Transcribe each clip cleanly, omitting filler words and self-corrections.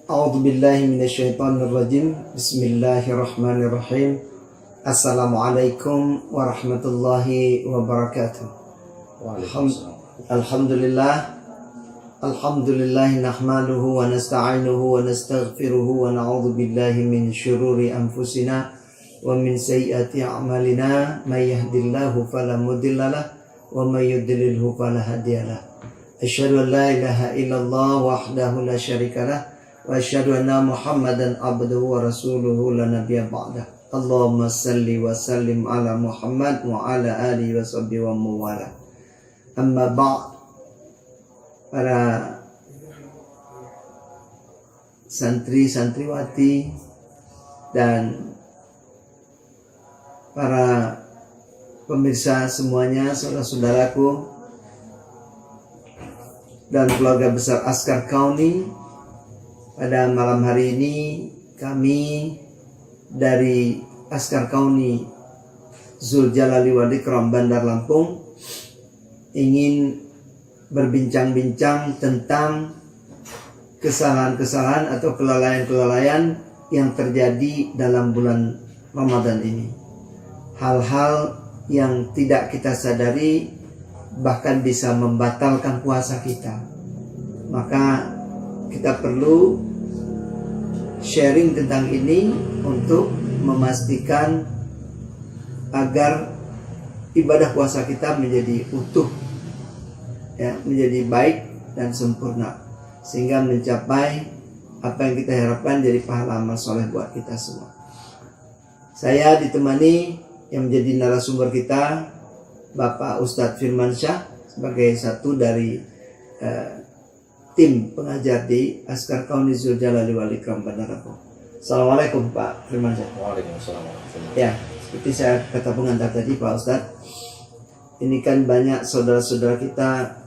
A'udzu billahi minasyaitonir rajim. Bismillahirrahmanirrahim. Assalamualaikum warahmatullahi wabarakatuh. Alhamdulillah. Alhamdulillah nahmaduhu wa nasta'inuhu wa nastaghfiruhu wa na'udzu billahi min syururi anfusina wa min sayyiati a'malina. May yahdihillahu fala mudhillalah wa may yudlilhu fala hadiyalah. Asyhadu an la ilaha illallah wahdahu la syarikalah wa asyhadu anna Muhammadan abduhu wa rasuluhu la nabiyya ba'dah. Allahumma salli wa sallim ala Muhammad wa ala alihi wa sahbihi wa mawala. Amma ba'd. Para santri-santriwati dan para pemirsa semuanya, saudara-saudaraku dan keluarga besar Askar Kauni, pada malam hari ini kami dari Askar Kauni Zul Jalali wal Ikram Bandar Lampung ingin berbincang-bincang tentang kesalahan-kesalahan atau kelalaian-kelalaian yang terjadi dalam bulan Ramadan ini. Hal-hal yang tidak kita sadari bahkan bisa membatalkan puasa kita. Maka kita perlu sharing tentang ini untuk memastikan agar ibadah puasa kita menjadi utuh, ya, menjadi baik dan sempurna, sehingga mencapai apa yang kita harapkan jadi pahala amal soleh buat kita semua. Saya ditemani yang menjadi narasumber kita, Bapak Ustadz Firmansyah, sebagai satu dari tim pengajar di Askar Kauni Zul Jalali wal Ikram Bandar Lampung. Assalamualaikum Pak Firmansyah. Waalaikumsalam. Ya, seperti saya kata pengantar tadi Pak Ustadz, ini kan banyak saudara-saudara kita,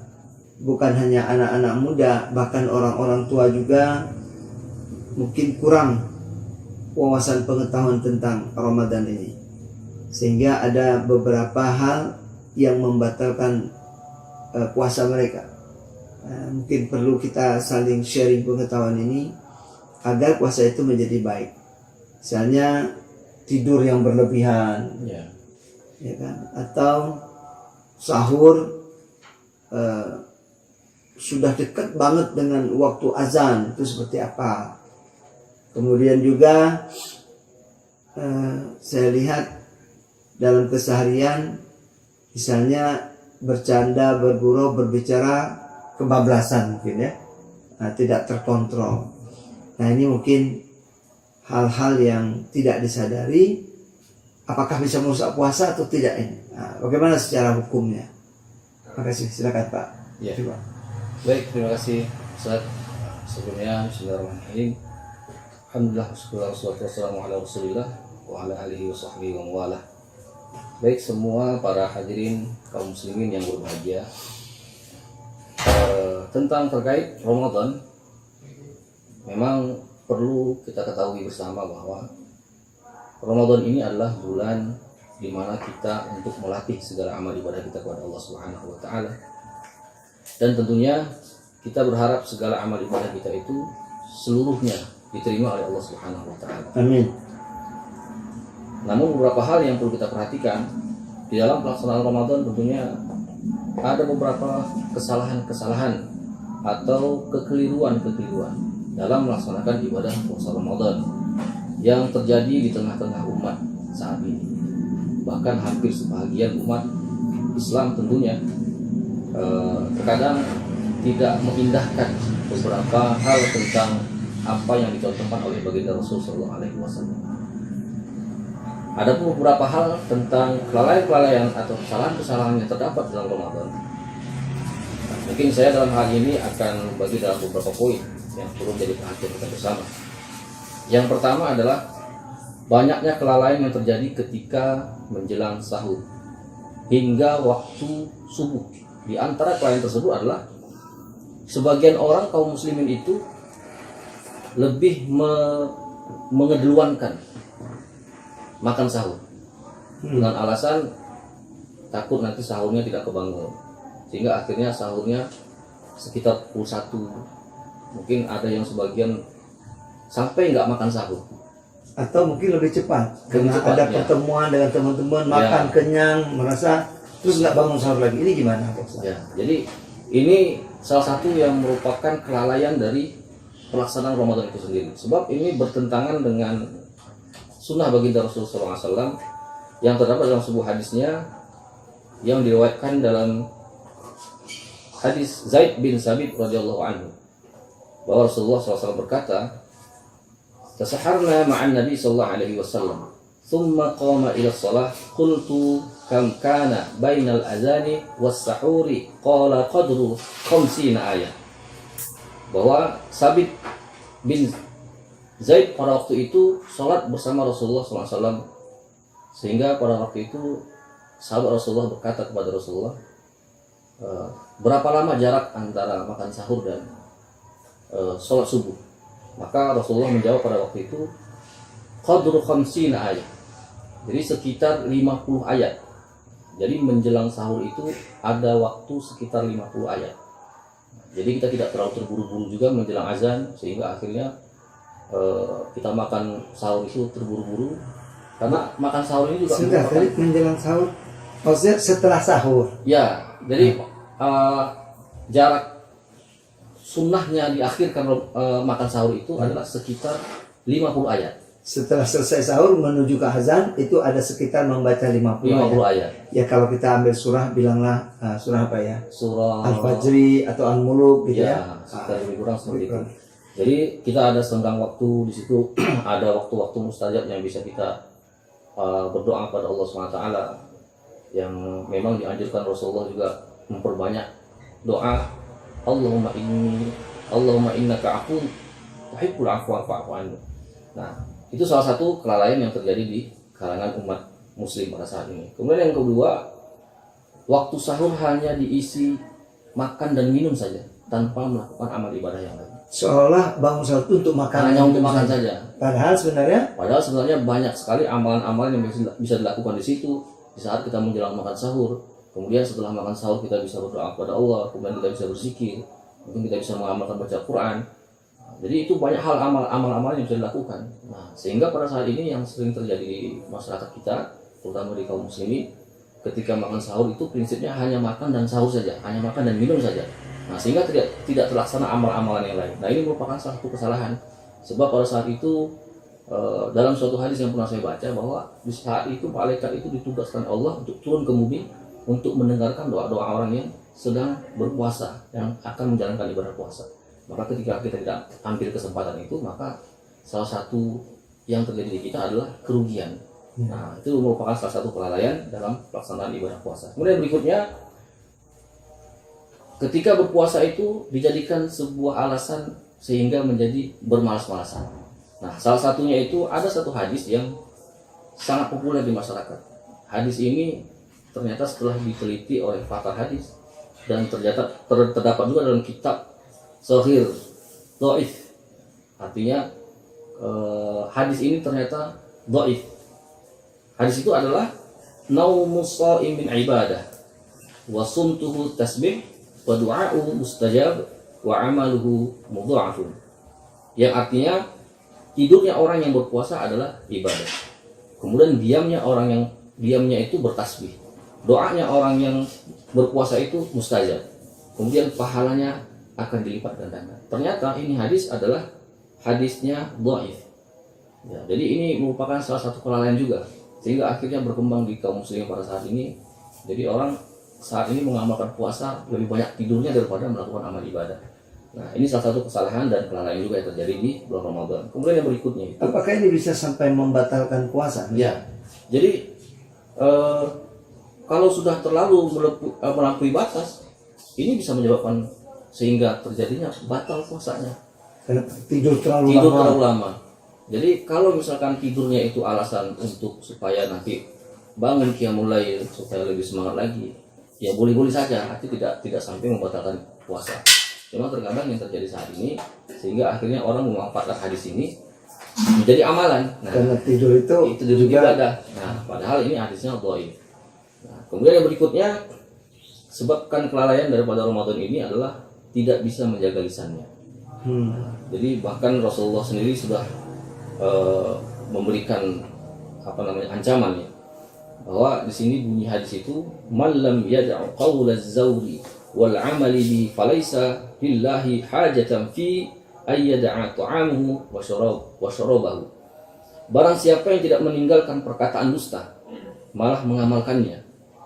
bukan hanya anak-anak muda, bahkan orang-orang tua juga mungkin kurang wawasan pengetahuan tentang Ramadan ini, sehingga ada beberapa hal yang membatalkan puasa mereka. Mungkin perlu kita saling sharing pengetahuan ini agar puasa itu menjadi baik. Misalnya tidur yang berlebihan, ya kan? Atau sahur sudah dekat banget dengan waktu azan, itu seperti apa? Kemudian juga saya lihat dalam keseharian, misalnya bercanda, bergurau, berbicara kebablasan mungkin, ya, tidak terkontrol. Nah, ini mungkin hal-hal yang tidak disadari. Apakah bisa merusak puasa atau tidak ini? Nah, bagaimana secara hukumnya? Terima kasih, silakan Pak. Ya. Baik, terima kasih Ustaz. Sebelumnya bismillahirrahmanirrahim. Alhamdulillah wassalatu wassalamu ala Rasulillah wa ala alihi wa sahbihi wa mawala. Baik semua para hadirin kaum muslimin yang berbahagia, tentang terkait Ramadan, memang perlu kita ketahui bersama bahwa Ramadan ini adalah bulan di mana kita untuk melatih segala amal ibadah kita kepada Allah Subhanahu wa taala. Dan tentunya kita berharap segala amal ibadah kita itu seluruhnya diterima oleh Allah Subhanahu wa taala. Amin. Namun beberapa hal yang perlu kita perhatikan di dalam pelaksanaan Ramadan, tentunya ada beberapa kesalahan-kesalahan atau kekeliruan-kekeliruan dalam melaksanakan ibadah puasa Ramadan yang terjadi di tengah-tengah umat saat ini. Bahkan hampir sebahagian umat Islam tentunya terkadang tidak mengindahkan beberapa hal tentang apa yang dicontohkan oleh baginda Rasul sallallahu alaihi wasallam. Ada pun beberapa hal tentang kelalaian-kelalaian atau kesalahan-kesalahan yang terdapat dalam Ramadan. Mungkin saya dalam hal ini akan bagi dalam beberapa poin yang perlu menjadi perhatian kita bersama. Yang pertama adalah banyaknya kelalaian yang terjadi ketika menjelang sahur hingga waktu subuh. Di antara kelalaian tersebut adalah sebagian orang kaum muslimin itu lebih mengedeluankan makan sahur dengan alasan takut nanti sahurnya tidak kebangun, sehingga akhirnya sahurnya sekitar pukul 1. Mungkin ada yang sebagian sampai nggak makan sahur. Atau mungkin lebih cepat Lebih karena cepat, ada ya. pertemuan dengan teman-teman, makan kenyang, merasa terus nggak bangun sahur lagi. Ini gimana, Pak Ustaz? Ya, jadi ini salah satu yang merupakan kelalaian dari pelaksanaan Ramadan itu sendiri. Sebab ini bertentangan dengan sunnah baginda Rasulullah SAW yang terdapat dalam sebuah hadisnya yang diriwayatkan dalam hadis Zaid bin Sabit radhiyallahu anhu bahwa Rasulullah SAW berkata, "Tasaharna ma'an Nabi sallallahu alaihi wasallam, thumma qama ila shalah, qultu kam kana bainal azani was sahuri, qala qadru 50 ayat." Bahwa Sabit bin Zaid pada waktu itu sholat bersama Rasulullah SAW, sehingga pada waktu itu sahabat Rasulullah berkata kepada Rasulullah, berapa lama jarak antara makan sahur dan sholat subuh? Maka Rasulullah menjawab pada waktu itu, qadru 50 ayat, jadi sekitar 50 ayat. Jadi menjelang sahur itu ada waktu sekitar 50 ayat. Jadi kita tidak terlalu terburu-buru juga menjelang azan, sehingga akhirnya kita makan sahur itu terburu-buru. Karena makan sahur ini juga Sudah tadi menjelang sahur, maksudnya setelah sahur. ya, jadi jarak sunnahnya diakhirkan makan sahur itu adalah sekitar 50 ayat. Setelah selesai sahur menuju ke azan itu ada sekitar membaca 50 ayat. Ayat. Ya kalau kita ambil surah, bilanglah surah apa ya? Surah Al-Fajri atau Al-Muluk gitu ya. sekitar lebih kurang seperti itu. kurang. Jadi kita ada senggang waktu di situ, ada waktu-waktu mustajab yang bisa kita berdoa kepada Allah SWT, yang memang dianjurkan Rasulullah juga memperbanyak doa, Allahumma innaka afuwwun tuhibbul afwa fa'fu anni. Nah, itu salah satu kelalaian yang terjadi di kalangan umat muslim pada saat ini. Kemudian yang kedua, waktu sahur hanya diisi makan dan minum saja tanpa melakukan amal ibadah yang lain. Seolah bangun sahur itu untuk makan. Hanya untuk makan saja. Padahal sebenarnya banyak sekali amalan-amalan yang bisa dilakukan di situ di saat kita menjelang makan sahur. Kemudian setelah makan sahur kita bisa berdoa kepada Allah, kemudian kita bisa berzikir, mungkin kita bisa mengamalkan baca Quran. Jadi itu banyak hal amal-amal yang bisa dilakukan. Nah, sehingga pada saat ini yang sering terjadi di masyarakat kita, terutama di kaum muslimin, ketika makan sahur itu prinsipnya hanya makan dan sahur saja, hanya makan dan minum saja. Nah, sehingga tidak terlaksana amal-amalan yang lain. Nah, ini merupakan salah satu kesalahan. Sebab pada saat itu dalam suatu hadis yang pernah saya baca, bahwa di saat itu malaikat itu ditugaskan Allah untuk turun ke bumi untuk mendengarkan doa-doa orang yang sedang berpuasa, yang akan menjalankan ibadah puasa. Maka ketika kita tidak ambil kesempatan itu, maka salah satu yang terjadi di kita adalah kerugian. Nah, itu merupakan salah satu kelalaian dalam pelaksanaan ibadah puasa. Kemudian berikutnya, ketika berpuasa itu dijadikan sebuah alasan sehingga menjadi bermalas-malasan. Nah, salah satunya itu ada satu hadis yang sangat populer di masyarakat. Hadis ini ternyata setelah diteliti oleh pakar hadis dan ternyata terdapat juga dalam kitab Sahih Dhaif. Artinya hadis ini ternyata dhaif. Hadis itu adalah naumus shaimin ibadah wa sumtuhu tasbih wa du'a'uhu mustajab wa amaluhu mudha'afun. Yang artinya tidurnya orang yang berpuasa adalah ibadah. Kemudian diamnya itu bertasbih. Doanya orang yang berpuasa itu mustajab. Kemudian pahalanya akan dilipat gandakan. Ternyata ini hadis adalah hadisnya dhaif. Ya, jadi ini merupakan salah satu kelalaian juga, sehingga akhirnya berkembang di kaum muslimin pada saat ini. Jadi orang saat ini mengamalkan puasa lebih banyak tidurnya daripada melakukan amal ibadah. Nah, ini salah satu kesalahan dan kelalaian juga yang terjadi di bulan Ramadan. Kemudian yang berikutnya itu, apakah ini bisa sampai membatalkan puasa? Ya, jadi kalau sudah terlalu melampaui batas, ini bisa menyebabkan sehingga terjadinya batal puasanya. Karena tidur terlalu lama. Jadi kalau misalkan tidurnya itu alasan untuk supaya nanti bangun qiyamul lail supaya lebih semangat lagi, ya boleh-boleh saja, tapi tidak sampai membatalkan puasa. Cuma terkadang yang terjadi saat ini sehingga akhirnya orang memanfaatkan hadis ini menjadi amalan. Nah, karena tidur itu juga ibadah. Nah, padahal ini hadisnya dhaif. Nah, kemudian yang berikutnya, sebabkan kelalaian daripada Ramadan ini adalah tidak bisa menjaga lisannya. Jadi bahkan Rasulullah sendiri sudah memberikan ancaman ya, bahwa di sini bunyi hadis itu malam yad'u qaulaz zawri wal amali bi falaisa lillahi hajatan fi ayyada'a ta'amuhu wa syarabahu. Barang siapa yang tidak meninggalkan perkataan dusta malah mengamalkannya,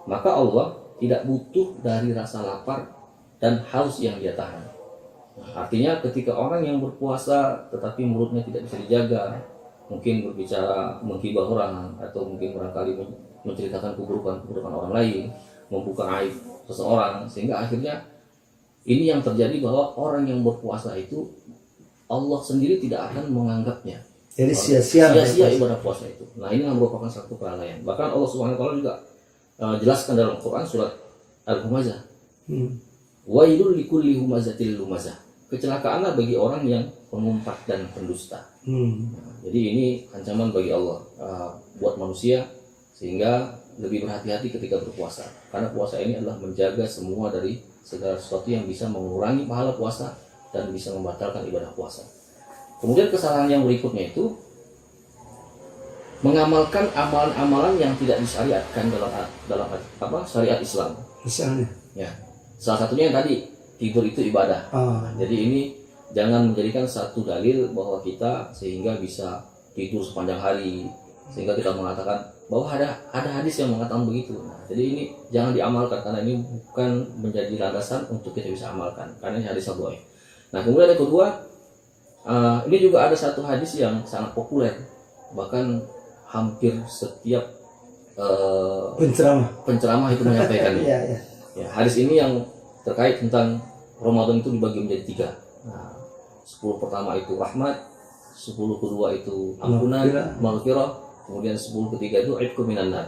maka Allah tidak butuh dari rasa lapar dan haus yang dia tahan. Artinya ketika orang yang berpuasa tetapi mulutnya tidak bisa dijaga, mungkin berbicara menghibah orang atau mungkin barangkali menceritakan keburukan orang lain, membuka aib seseorang, sehingga akhirnya ini yang terjadi bahwa orang yang berpuasa itu Allah sendiri tidak akan menganggapnya. Jadi sia-sia ibadah puasa itu. Nah, ini yang merupakan satu kelalaian. Bahkan Allah Subhanahu wa taala juga jelaskan dalam Al-Qur'an surat Al-Humazah. Wailul likulli humazatil lumazah. Kecelakaanlah bagi orang yang pengumpat dan pendusta. Jadi ini ancaman bagi Allah buat manusia, sehingga lebih berhati-hati ketika berpuasa. Karena puasa ini adalah menjaga semua dari segala sesuatu yang bisa mengurangi pahala puasa dan bisa membatalkan ibadah puasa. Kemudian kesalahan yang berikutnya itu mengamalkan amalan-amalan yang tidak disyariatkan dalam syariat Islam. Misalnya, ya, salah satunya yang tadi, tidur itu ibadah. Jadi ini jangan menjadikan satu dalil bahwa kita sehingga bisa tidur sepanjang hari, sehingga kita mengatakan bahwa ada hadis yang mengatakan begitu. Nah, jadi ini jangan diamalkan karena ini bukan menjadi landasan untuk kita bisa amalkan, karena ini hadis dhaif. Nah, kemudian yang kedua, ini juga ada satu hadis yang sangat populer, bahkan hampir setiap penceramah itu menyampaikannya. Ya, hadis ini yang terkait tentang Ramadan itu dibagi menjadi 3. Nah, 10 pertama itu rahmat, 10 kedua itu ampunan, maghfirah, kemudian 10 ketiga itu itqu minan nar.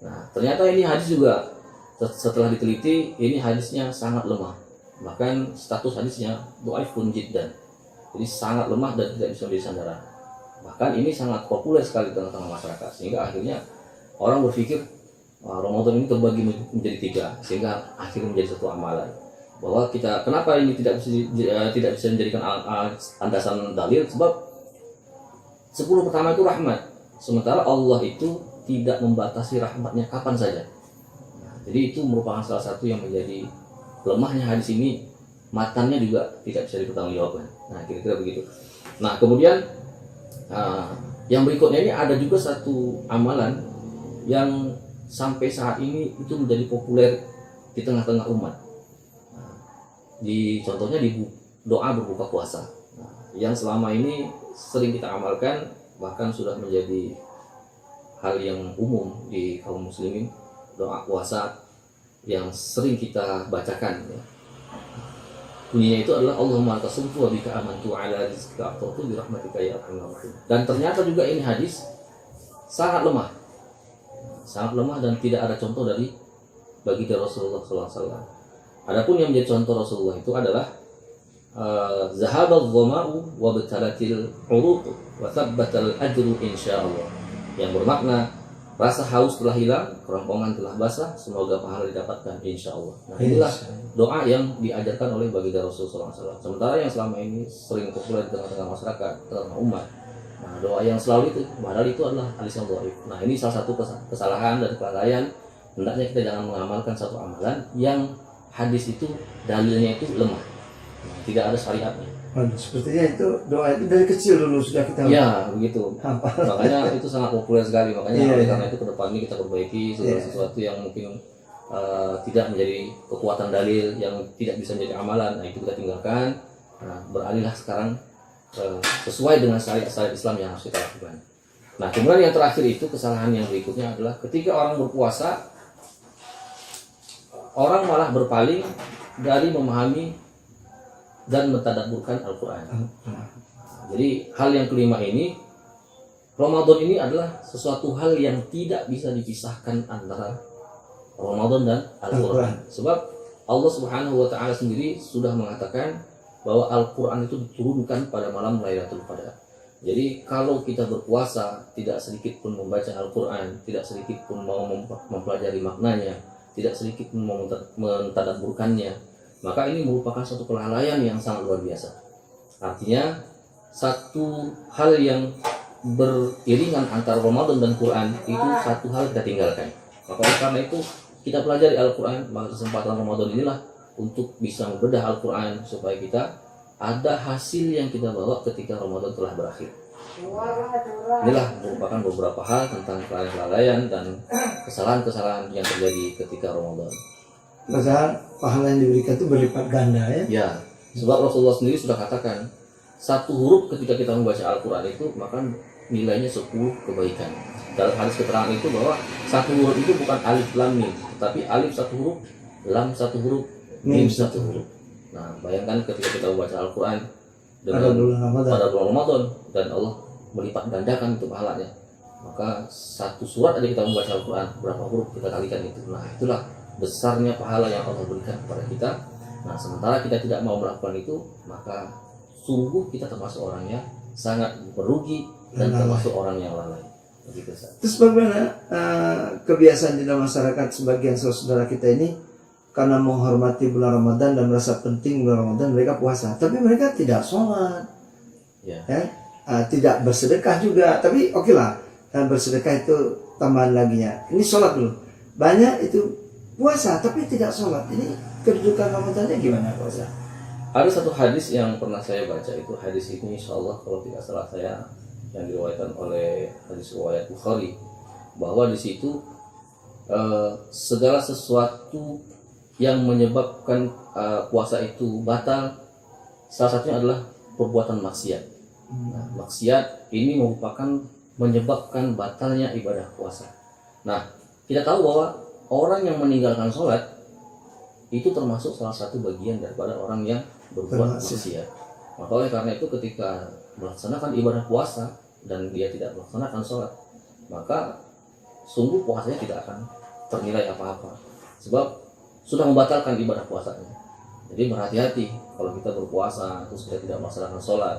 Nah, ternyata ini hadis juga setelah diteliti, ini hadisnya sangat lemah. Bahkan status hadisnya dhaifun jiddan. Jadi sangat lemah dan tidak bisa menjadi sandaran. Bahkan ini sangat populer sekali di tengah-tengah masyarakat, sehingga akhirnya orang berpikir Ramadan ini terbagi menjadi 3, sehingga akhirnya menjadi satu amalan. Bahwa kita kenapa ini tidak bisa menjadikan landasan dalil, sebab 10 pertama itu rahmat, sementara Allah itu tidak membatasi rahmatnya kapan saja. Jadi itu merupakan salah satu yang menjadi lemahnya hadis ini. Matannya juga tidak bisa dipertanggungjawabkan. Nah, kira-kira begitu. Nah, kemudian yang berikutnya ini ada juga satu amalan yang sampai saat ini itu menjadi populer di tengah-tengah umat. Contohnya di doa berbuka puasa, yang selama ini sering kita amalkan, bahkan sudah menjadi hal yang umum di kaum muslimin. Doa puasa yang sering kita bacakan, ya. Bunyinya itu adalah Allahumma anta sumtu wa bika amantu ala rizqika a'tatu bi rahmatika ya arhamar rahim. Dan ternyata juga ini hadis sangat lemah dan tidak ada contoh dari baginda Rasulullah SAW. Adapun yang menjadi contoh Rasulullah itu adalah zahabal dhama'u wa batalatil uruq wa thabbatal ajru insyaallah, yang bermakna rasa haus telah hilang, kerongkongan telah basah, semoga pahala didapatkan insyaallah. Nah, inilah doa yang diajarkan oleh baginda Rasulullah SAW. Sementara yang selama ini sering populer di tengah-tengah masyarakat, tengah umat, nah, doa yang selalu itu, padahal itu adalah hadis yang dhaif. Nah, ini salah satu kesalahan dan kelalaian. Hendaknya kita jangan mengamalkan satu amalan yang hadis itu dalilnya itu lemah, tidak ada syariatnya. Sepertinya itu doa itu dari kecil dulu sudah kita. Ya, begitu. Makanya itu sangat populer sekali. Makanya karena itu ke depan ini kita perbaiki segala sesuatu yang mungkin tidak menjadi kekuatan dalil, yang tidak bisa menjadi amalan. Nah, itu kita tinggalkan. Nah, beralihlah sekarang sesuai dengan syariat Islam yang harus kita lakukan. Nah, kemudian yang terakhir itu, kesalahan yang berikutnya adalah ketika orang berpuasa, orang malah berpaling dari memahami dan mentadabburkan Al-Quran. Jadi hal yang kelima ini, Ramadan ini adalah sesuatu hal yang tidak bisa dipisahkan antara Ramadan dan Al-Quran. Sebab Allah Subhanahu wa Ta'ala sendiri sudah mengatakan bahwa Al-Quran itu diturunkan pada malam Lailatul Qadar. Jadi kalau kita berpuasa, tidak sedikit pun membaca Al-Quran, tidak sedikit pun mau mempelajari maknanya, tidak sedikit pun mau mentadabburkannya, maka ini merupakan suatu kelalaian yang sangat luar biasa. Artinya satu hal yang beriringan antara Ramadan dan Quran itu satu hal kita tinggalkan. Maka oleh karena itu kita pelajari Al-Quran, maka kesempatan Ramadan inilah untuk bisa membedah Al-Quran supaya kita ada hasil yang kita bawa ketika Ramadan telah berakhir. Inilah merupakan beberapa hal tentang kelalaian dan kesalahan-kesalahan yang terjadi ketika Ramadan. Maka pahala yang diberikan itu berlipat ganda ya. Ya, sebab Rasulullah sendiri sudah katakan satu huruf ketika kita membaca Al-Quran itu maka nilainya 10 kebaikan. Dalam hadis keterangan itu bahwa satu huruf itu bukan alif lam mim, tetapi alif satu huruf, lam satu huruf, mim satu huruf. Nah, bayangkan ketika kita membaca Al-Quran Pada bulan Ramadan dan Allah melipat gandakan itu pahalanya. Maka satu surat aja kita membaca Al-Quran, berapa huruf kita kalikan itu. Nah, itulah besarnya pahala yang Allah berikan kepada kita. Nah, sementara kita tidak mau melakukan itu, maka sungguh kita termasuk orang yang sangat merugi dan termasuk orang yang lalai. Begitu, terus bagaimana kebiasaan di dalam masyarakat sebagian saudara kita ini karena menghormati bulan Ramadan dan merasa penting bulan Ramadan mereka puasa, tapi mereka tidak sholat, tidak bersedekah juga. Tapi oke lah, bersedekah itu tambahan laginya. Ini sholat dulu. Banyak itu puasa tapi tidak sholat. Ini kedudukan Ramadannya gimana puasa? Ada satu hadis yang pernah saya baca, itu hadis ini insya Allah kalau tidak salah saya yang diriwayatkan oleh hadis riwayat Bukhari, bahwa di situ segala sesuatu yang menyebabkan puasa itu batal, salah satunya adalah perbuatan maksiat. Nah, maksiat ini merupakan menyebabkan batalnya ibadah puasa. Nah, kita tahu bahwa orang yang meninggalkan sholat itu termasuk salah satu bagian daripada orang yang berbuat maksiat. Maka oleh karena itu ketika melaksanakan ibadah puasa dan dia tidak melaksanakan sholat, maka sungguh puasanya tidak akan ternilai apa-apa, sebab sudah membatalkan ibadah puasanya. Jadi berhati-hati kalau kita berpuasa terus kita tidak melaksanakan sholat,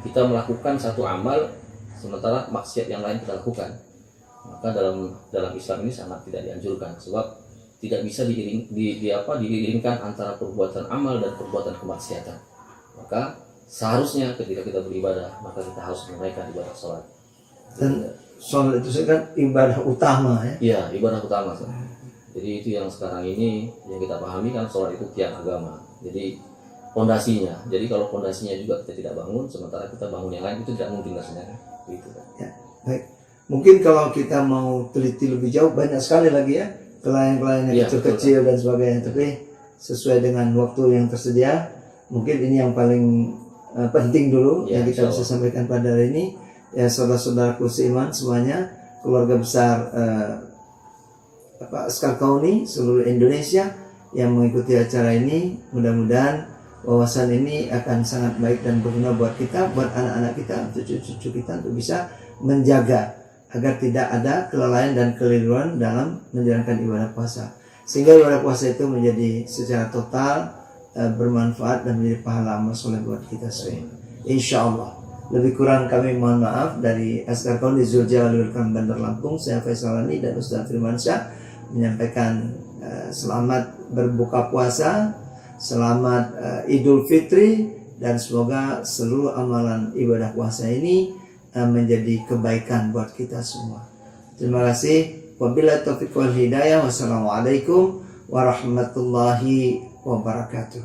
kita melakukan satu amal sementara maksiat yang lain kita lakukan, maka dalam Islam ini sangat tidak dianjurkan, sebab tidak bisa diiringkan antara perbuatan amal dan perbuatan kemaksiatan. Maka seharusnya ketika kita beribadah maka kita harus menunaikan ibadah sholat. Dan sholat itu kan ibadah utama ya? Iya, ibadah utama. Jadi itu yang sekarang ini yang kita pahami kan, sholat itu tiang agama. Jadi fondasinya. Jadi kalau fondasinya juga kita tidak bangun, sementara kita bangun yang lain, itu tidak mungkin rasanya kan. Gitu kan. Ya, baik. Mungkin kalau kita mau teliti lebih jauh banyak sekali lagi ya kelainan-kelainan ya, kecil-kecil dan sebagainya. Tapi sesuai dengan waktu yang tersedia, mungkin ini yang paling penting dulu yang kita bisa sampaikan pada hari ini. Ya, saudara-saudaraku seiman semuanya, keluarga besar Askarkauni seluruh Indonesia yang mengikuti acara ini, mudah-mudahan wawasan ini akan sangat baik dan berguna buat kita, buat anak-anak kita, untuk cucu-cucu kita, untuk bisa menjaga agar tidak ada kelalaian dan keliruan dalam menjalankan ibadah puasa, sehingga ibadah puasa itu menjadi secara total bermanfaat dan menjadi pahala amal soleh buat kita semua, insya Allah. Lebih kurang kami mohon maaf. Dari Askarkauni Zuljalil Bandar Lampung, saya Faisal Ani dan Ustaz Firmansyah menyampaikan selamat berbuka puasa, selamat Idul Fitri, dan semoga seluruh amalan ibadah puasa ini menjadi kebaikan buat kita semua. Terima kasih. Wabillahi taufiq wal hidayah. Wassalamualaikum warahmatullahi wabarakatuh.